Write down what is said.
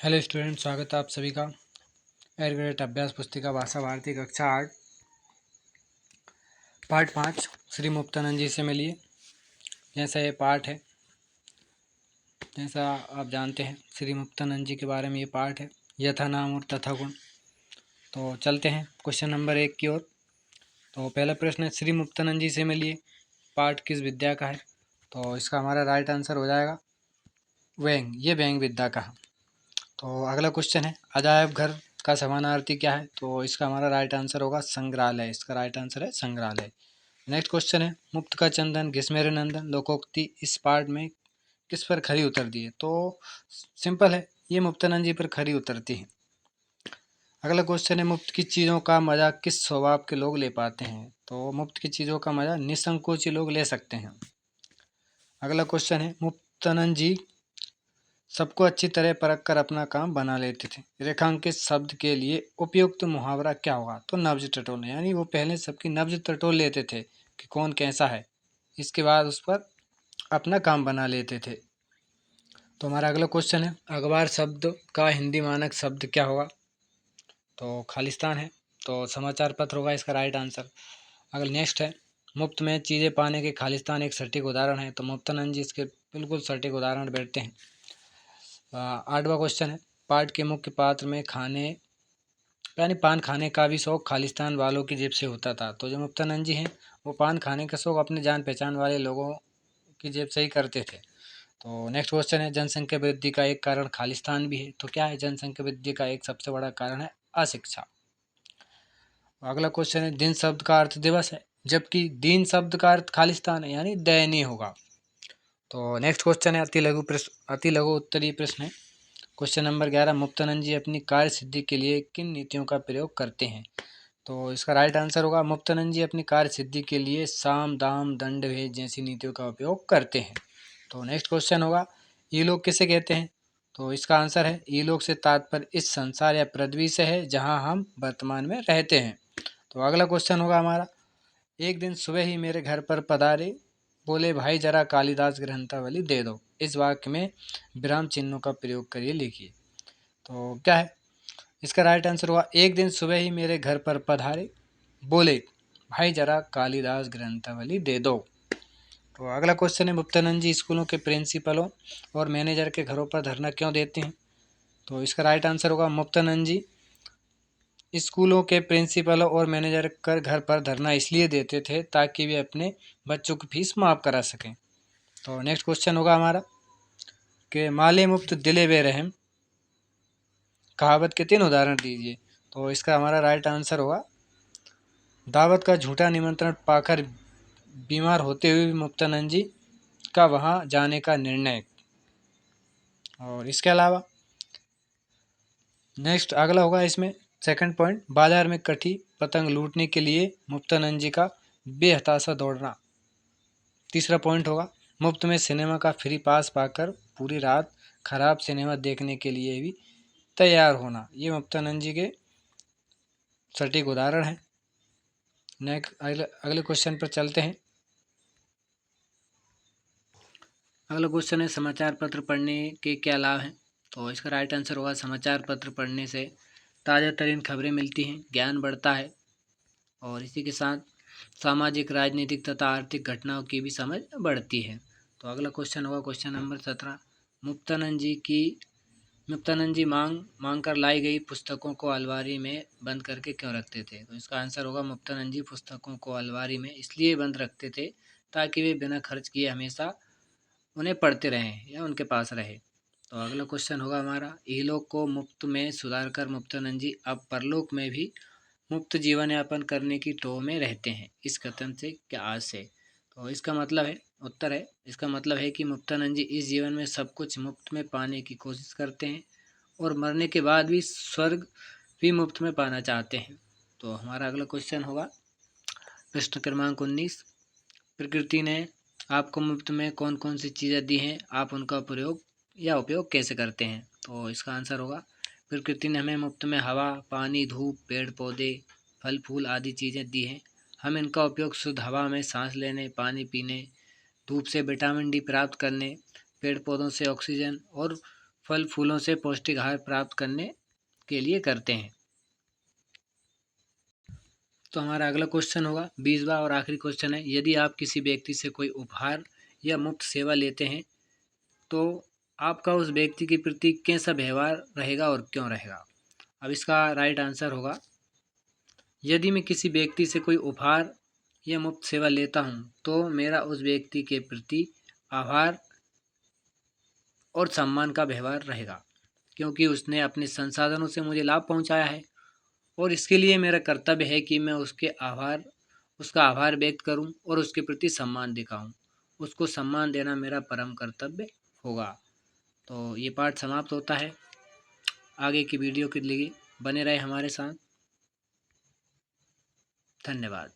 Hello student, स्वागत है आप सभी का एयर ग्रेड अभ्यास पुस्तिका भाषा भारती कक्षा 8 पाठ 5 श्री मुक्तानंद जी से मिलिए। जैसा ये पाठ है, जैसा आप जानते हैं श्री मुक्तानंद जी के बारे में ये पाठ है, यथा नाम और तथा गुण। तो चलते हैं क्वेश्चन नंबर 1 की ओर। तो पहला प्रश्न है, श्री मुक्तानंद जी से मिलिए, पाठ किस विद्या का है? तो इसका हमारा राइट आंसर हो जाएगा व्यंग। ये व्यंग विद्या का है। तो अगला क्वेश्चन है, अजायब घर का समानार्थी क्या है? तो इसका हमारा राइट आंसर होगा संग्रहालय। इसका राइट आंसर है संग्रहालय। नेक्स्ट क्वेश्चन है, मुक्त का चंदन घिसमेरे नंदन लोकोक्ति इस पार्ट में किस पर खरी उतरती है? तो सिंपल है, ये मुक्तानंद जी पर खरी उतरती है। अगला क्वेश्चन है, मुफ्त की चीज़ों का मजा किस स्वभाव के लोग ले पाते हैं? तो मुफ्त की चीज़ों का मजा निसंकोची लोग ले सकते हैं। अगला क्वेश्चन है, मुक्तानंद जी सबको अच्छी तरह परख कर अपना काम बना लेते थे। रेखांकित शब्द के लिए उपयुक्त मुहावरा क्या होगा? तो नब्ज टटोलना, यानी वो पहले सबकी नब्ज टटोल लेते थे कि कौन कैसा है, इसके बाद उस पर अपना काम बना लेते थे। तो हमारा अगला क्वेश्चन है, अखबार शब्द का हिंदी मानक शब्द क्या होगा? तो खालिस्तान है। तो समाचार पत्र होगा इसका राइट आंसर। अगला नेक्स्ट है, मुफ्त में चीज़ें पाने के खालिस्तान एक सटीक उदाहरण है। तो मुक्तानंद जी इसके बिल्कुल सटीक उदाहरण बैठते हैं। 8वां क्वेश्चन है, पाठ के मुख्य पात्र में खाने यानी पान खाने का भी शौक खालिस्तान वालों की जेब से होता था। तो जो मुक्तानंद जी हैं वो पान खाने का शौक अपने जान पहचान वाले लोगों की जेब से ही करते थे। तो नेक्स्ट क्वेश्चन है, जनसंख्या वृद्धि का एक कारण खालिस्तान भी है। तो क्या है जनसंख्या वृद्धि का एक सबसे बड़ा कारण? है अशिक्षा। अगला क्वेश्चन है, दिन शब्द का अर्थ दिवस है, जबकि दीन शब्द का अर्थ खालिस्तान है, यानी दयनीय होगा। तो नेक्स्ट क्वेश्चन है, अति लघु उत्तरीय प्रश्न है। क्वेश्चन नंबर 11, मुक्तानंद जी अपनी कार्य सिद्धि के लिए किन नीतियों का प्रयोग करते हैं? तो इसका राइट आंसर होगा, मुक्तानंद जी अपनी कार्य सिद्धि के लिए साम दाम दंड भेद जैसी नीतियों का उपयोग करते हैं। तो नेक्स्ट क्वेश्चन होगा, ईलोक किसे कहते हैं? तो इसका आंसर है, ईलोक से तात्पर्य इस संसार या पृथ्वी से है जहां हम वर्तमान में रहते हैं। तो अगला क्वेश्चन होगा हमारा, एक दिन सुबह ही मेरे घर पर पधारे, बोले भाई जरा कालिदास ग्रंथावली दे दो। इस वाक्य में विराम चिन्हों का प्रयोग करिए, लिखिए। तो क्या है इसका राइट आंसर हुआ, एक दिन सुबह ही मेरे घर पर पधारे, बोले भाई जरा कालिदास ग्रंथावली दे दो। तो अगला क्वेश्चन है, मुक्तानंद जी स्कूलों के प्रिंसिपलों और मैनेजर के घरों पर धरना क्यों देते हैं? तो इसका राइट आंसर होगा, मुक्तानंद जी स्कूलों के प्रिंसिपलों और मैनेजर कर घर पर धरना इसलिए देते थे ताकि वे अपने बच्चों की फीस माफ़ करा सकें। तो नेक्स्ट क्वेश्चन होगा हमारा कि माले मुफ्त दिले बेरहम कहावत के 3 उदाहरण दीजिए। तो इसका हमारा राइट आंसर होगा, दावत का झूठा निमंत्रण पाकर बीमार होते हुए भी मुक्तानंद जी का वहां जाने का निर्णय। और इसके अलावा नेक्स्ट अगला होगा इसमें सेकंड पॉइंट, बाजार में कटी पतंग लूटने के लिए मुक्तानंद जी का बेहताशा दौड़ना। तीसरा पॉइंट होगा, मुफ्त में सिनेमा का फ्री पास पाकर पूरी रात खराब सिनेमा देखने के लिए भी तैयार होना। ये मुक्तानंद जी के सटीक उदाहरण है। नेक्स्ट अगले क्वेश्चन पर चलते हैं। अगला क्वेश्चन है, समाचार पत्र पढ़ने के क्या लाभ हैं? तो इसका राइट आंसर होगा, समाचार पत्र पढ़ने से ताज़ा तरीन खबरें मिलती हैं, ज्ञान बढ़ता है और इसी के साथ सामाजिक राजनीतिक तथा आर्थिक घटनाओं की भी समझ बढ़ती है। तो अगला क्वेश्चन होगा क्वेश्चन नंबर 17, मुक्तानंद जी मांग कर लाई गई पुस्तकों को अलमारी में बंद करके क्यों रखते थे? तो इसका आंसर होगा, मुक्तानंद जी पुस्तकों को अलमारी में इसलिए बंद रखते थे ताकि वे बिना खर्च किए हमेशा उन्हें पढ़ते रहें या उनके पास रहे। तो अगला क्वेश्चन होगा हमारा, इहलोक को मुफ्त में सुधार कर मुक्तानंद जी अब परलोक में भी मुफ्त जीवन यापन करने की टोह में रहते हैं, इस कथन से क्या आशय है? तो इसका मतलब है, उत्तर है, इसका मतलब है कि मुक्तानंद जी इस जीवन में सब कुछ मुफ्त में पाने की कोशिश करते हैं और मरने के बाद भी स्वर्ग भी मुफ्त में पाना चाहते हैं। तो हमारा अगला क्वेश्चन होगा प्रश्न क्रमांक 19, प्रकृति ने आपको मुफ्त में कौन कौन सी चीज़ें दी हैं, आप उनका प्रयोग या उपयोग कैसे करते हैं? तो इसका आंसर होगा, प्रकृति ने हमें मुफ्त में हवा, पानी, धूप, पेड़ पौधे, फल फूल आदि चीज़ें दी हैं। हम इनका उपयोग शुद्ध हवा में सांस लेने, पानी पीने, धूप से विटामिन डी प्राप्त करने, पेड़ पौधों से ऑक्सीजन और फल फूलों से पौष्टिक आहार प्राप्त करने के लिए करते हैं। तो हमारा अगला क्वेश्चन होगा 20वां और आखिरी क्वेश्चन है, यदि आप किसी व्यक्ति से कोई उपहार या मुफ्त सेवा लेते हैं तो आपका उस व्यक्ति के प्रति कैसा व्यवहार रहेगा और क्यों रहेगा। अब इसका राइट आंसर होगा, यदि मैं किसी व्यक्ति से कोई उपहार या मुफ्त सेवा लेता हूँ तो मेरा उस व्यक्ति के प्रति आभार और सम्मान का व्यवहार रहेगा, क्योंकि उसने अपने संसाधनों से मुझे लाभ पहुँचाया है और इसके लिए मेरा कर्तव्य है कि मैं उसका आभार व्यक्त करूं और उसके प्रति सम्मान दिखाऊं। उसको सम्मान देना मेरा परम कर्तव्य होगा। तो ये पाठ समाप्त होता है। आगे की वीडियो के लिए बने रहे हमारे साथ। धन्यवाद।